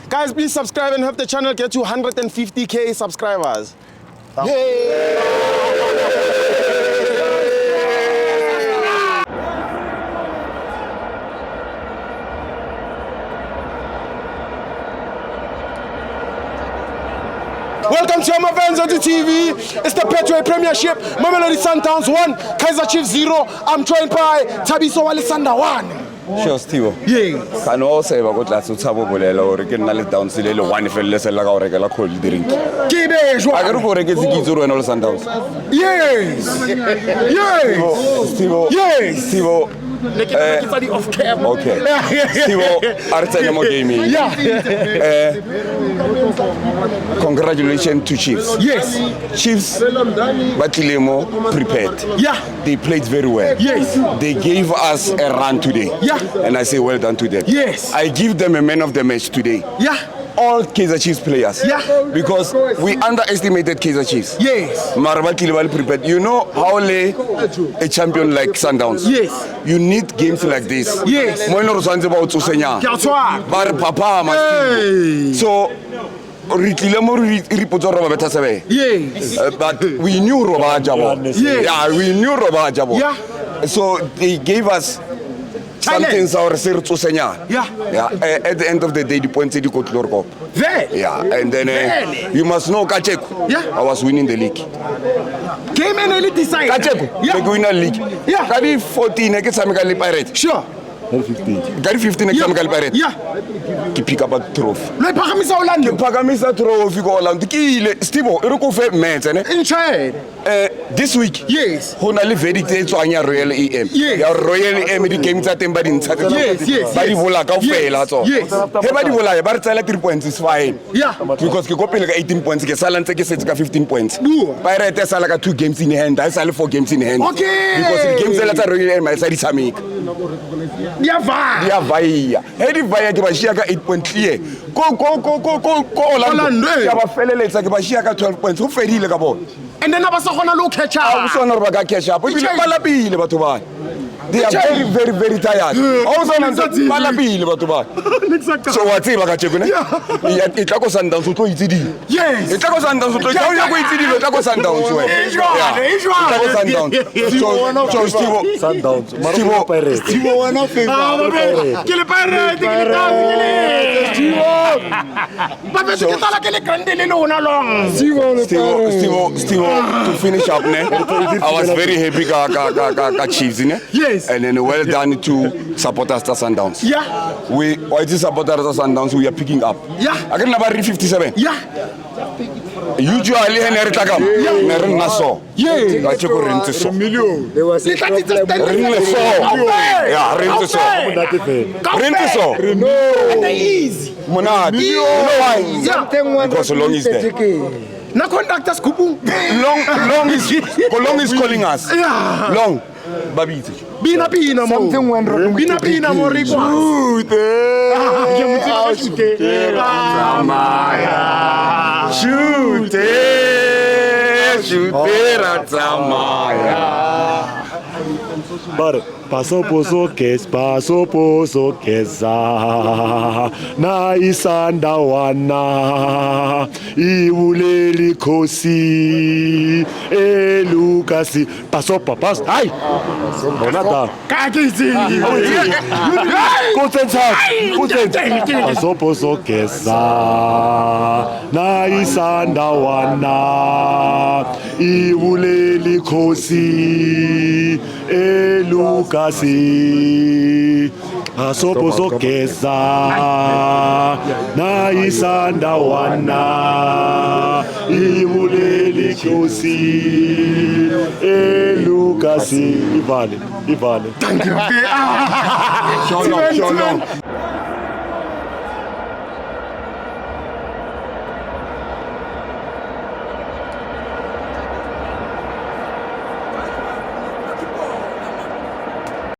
Guys, please subscribe and help the channel get to 150k subscribers. Yay! Welcome to my fans on the TV. It's the Petway Premiership. Mamelodi Sundowns 1, Kaizer Chiefs 0. I'm joined by Thabiso Walisanda 1. Sure, Steve. Yes. Can also go to Tabo Bolelo or get Nali down Silelo, one if a lesser like our regular cold drink. Give it a I go against the Gizu and all Sundowns. Yes. Yes. Steve. Yes. Steve. Off camera. Okay. Steve, Arsenal gaming. Yeah. Congratulations to Chiefs. Yes. Chiefs, Batilemo prepared. Yeah. They played very well. Yes. They gave us a run today. Yeah. And I say well done to them. Yes. I give them a man of the match today. Yeah. All Kaizer Chiefs players. Yeah. Because we underestimated Kaizer Chiefs. Yes. Marabatili well prepared. You know how a champion like Sundowns. Yes. You need games like this. Yes. Moino Rosanze about Susenya. Kiatswa. Bar Papa Hey. So yes. But we knew Roba Jabo. Yes. Yeah, we knew Roba Jabo. Yeah. So they gave us something sour Susenya. Yeah. Yeah. At the end of the day, the points you got Lorco. There. Yeah, and then you must know Kacheku. Yeah. I was winning the league. Came and elite decide. Kacheku, Yeah. the winner league. Yeah. Kari 14, I get some Pirate. Sure. Kari 15, I get some Pirate. Yeah. Ki pick up a trophy. Le pagamisa Orlando. Pagamisa trophy go Orlando. Ki Stivo, Eroko fe mens, In trade. This week. Yes. Honali verdict to anya Royal EM. Yes. Ya Royal EM di game tsa teng ba di ntsha. Yes. Ba di bola ka ofela tso. Yes. He ba di bola ba re tsela 3 points is fine. Yeah. Because ke kopele ka 18 points ke sala ntse ke setse ka 15 points. Bua. Pirate sala ka 2 games in hand, I sala 4 games in hand. Okay. Because the games tsa Royal EM sa di tshameka. Dia va. Dia vaya. He di vaya ke ba shia ka 8 point clear. Ko Orlando. Ya ba feleletsa ke ba shia ka 12 points. Ho fedile ka bona. And then abasakona lo catch I up. was on a catch up. Palapile, Batuba. They are very tired. Also, Palapile, Batuba. So what's it like? It was Sundowns to ETD. Yes. It was Sundowns to ETD. It was Sundowns. So Sundowns. Stivo Pirates. Stivo one of them. Kill Pirate. Stivo, to finish up, I was very happy Chiefs, yes. And then well done to supporters to Sundowns. Yeah. We supporters to Sundowns, we are picking up. Yeah. I can never read 57. Yeah. Usually, Henry Takam, Nerin Nassau. Yeah. I check on Rintiso. There was a Rintiso. No. Easy. Monad. You know why? Because long is there. Na conductors kupu. Long is calling us. Yeah. Long. Babiti. Bina mo. Something went wrong. Bina mo request. Shoot Ratamaya. But paso poso kesa na isanda wana iwuleli khosi elukasi paso papas ay bonata Kakizi. paso poso kesa na isanda wana iwuleli khosi elukasi asopozo kesa na isanda wana iwuleli khosi elukasi ivale Thank you. Shalom.